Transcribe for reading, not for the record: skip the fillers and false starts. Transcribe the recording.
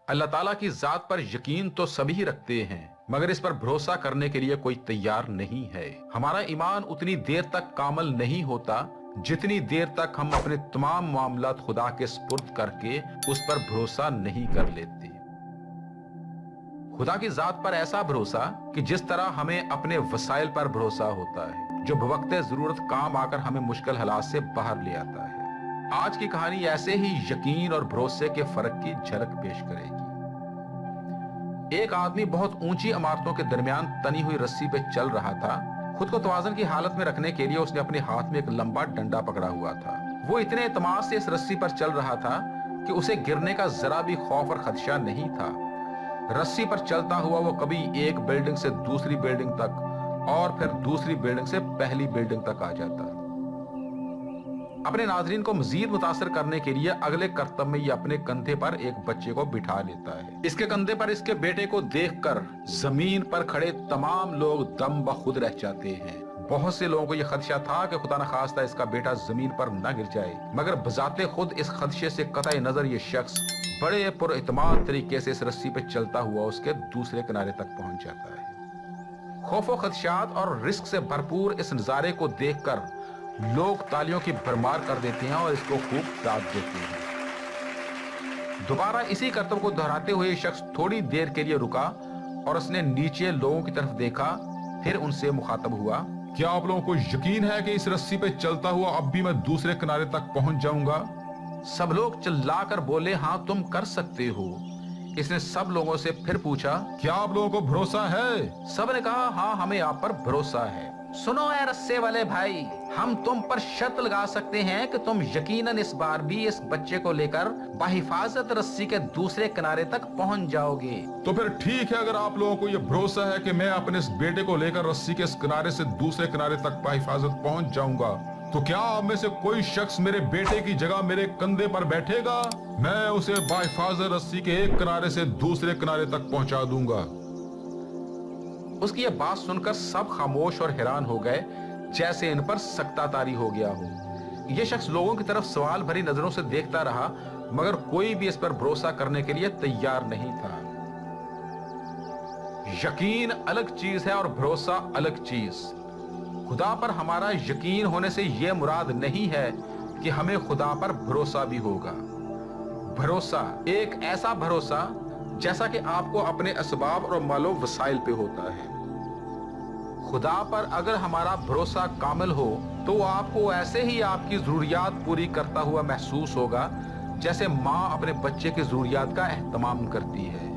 اللہ ताला की जात पर यकीन तो सभी रखते हैं, मगर इस पर भरोसा करने के लिए कोई तैयार नहीं है। हमारा ईमान उतनी देर तक कामल नहीं होता जितनी देर तक हम अपने तमाम मामलात खुदा के सुपुर्द करके उस पर भरोसा नहीं कर लेते। खुदा की जात पर ऐसा भरोसा कि जिस तरह हमें अपने वसाइल पर भरोसा होता है, जो बवक्ते जरूरत काम आकर हमें मुश्किल हालात से बाहर ले आता है। आज की कहानी ऐसे ही यकीन और भरोसे के फर्क की झलक पेश करेगी। एक आदमी बहुत ऊंची इमारतों के दरमियान तनी हुई रस्सी पे चल रहा था। खुद को तवाज़ुन की हालत में रखने के लिए उसने अपने हाथ में एक लंबा डंडा पकड़ा हुआ था। वो इतने एतमाद से इस रस्सी पर चल रहा था कि उसे गिरने का जरा भी खौफ और खदशा नहीं था। रस्सी पर चलता हुआ वो कभी एक बिल्डिंग से दूसरी बिल्डिंग तक और फिर दूसरी बिल्डिंग से पहली बिल्डिंग तक आ जाता। अपने नाज़रीन को मजीद मुतासर करने के लिए अगले करतब में ये अपने कंधे पर एक बच्चे को बिठा लेता है। इसके कंधे पर इसके बेटे को देखकर जमीन पर खड़े तमाम लोग दम बखुद रह जाते हैं। बहुत से लोगों को यह खदशा था कि खुदा न खास्ता इसका बेटा जमीन पर न गिर जाए, मगर बजाते खुद इस खदशे से कतई नजर ये शख्स बड़े पुरइत्माद तरीके से इस रस्सी पे चलता हुआ उसके दूसरे किनारे तक पहुंच जाता है। खौफो खदशात और रिस्क से भरपूर इस नजारे को देखकर लोग तालियों की भरमार कर देते हैं और इसको खूब दाद देते हैं। दोबारा इसी करतब को दोहराते हुए शख्स थोड़ी देर के लिए रुका और उसने नीचे लोगों की तरफ देखा, फिर उनसे मुखातब हुआ, क्या आप लोगों को यकीन है कि इस रस्सी पे चलता हुआ अब भी मैं दूसरे किनारे तक पहुंच जाऊंगा? सब लोग चिल्लाकर बोले, हाँ तुम कर सकते हो। इसने सब लोगों से फिर पूछा, क्या आप लोगों को भरोसा है? सब ने कहा, हाँ हमें आप पर भरोसा है। सुनो ऐ रस्से वाले भाई, हम तुम पर शर्त लगा सकते हैं कि तुम यकीनन इस बार भी इस बच्चे को लेकर बाहिफाजत रस्सी के दूसरे किनारे तक पहुंच जाओगे। तो फिर ठीक है, अगर आप लोगों को यह भरोसा है कि मैं अपने इस बेटे को लेकर रस्सी के इस किनारे से दूसरे किनारे तक बाहिफाजत पहुंच जाऊंगा, तो क्या आप में से कोई शख्स मेरे बेटे की जगह मेरे कंधे पर बैठेगा? मैं उसे बाहिफाजत रस्सी के एक किनारे से दूसरे किनारे तक पहुंचा दूंगा। उसकी यह बात सुनकर सब खामोश और हैरान हो गए, जैसे इन पर सख्ता तारी हो गया हो। यह शख्स लोगों की तरफ सवाल भरी नजरों से देखता रहा, मगर कोई भी इस पर भरोसा करने के लिए तैयार नहीं था। यकीन अलग चीज है और भरोसा अलग चीज। खुदा पर हमारा यकीन होने से यह मुराद नहीं है कि हमें खुदा पर भरोसा भी होगा। भरोसा एक ऐसा भरोसा जैसा कि आपको अपने असबाब और मालो वसाइल पे होता है। खुदा पर अगर हमारा भरोसा कामिल हो तो आपको ऐसे ही आपकी जरूरियात पूरी करता हुआ महसूस होगा जैसे माँ अपने बच्चे की जरूरियात का एहतमाम करती है।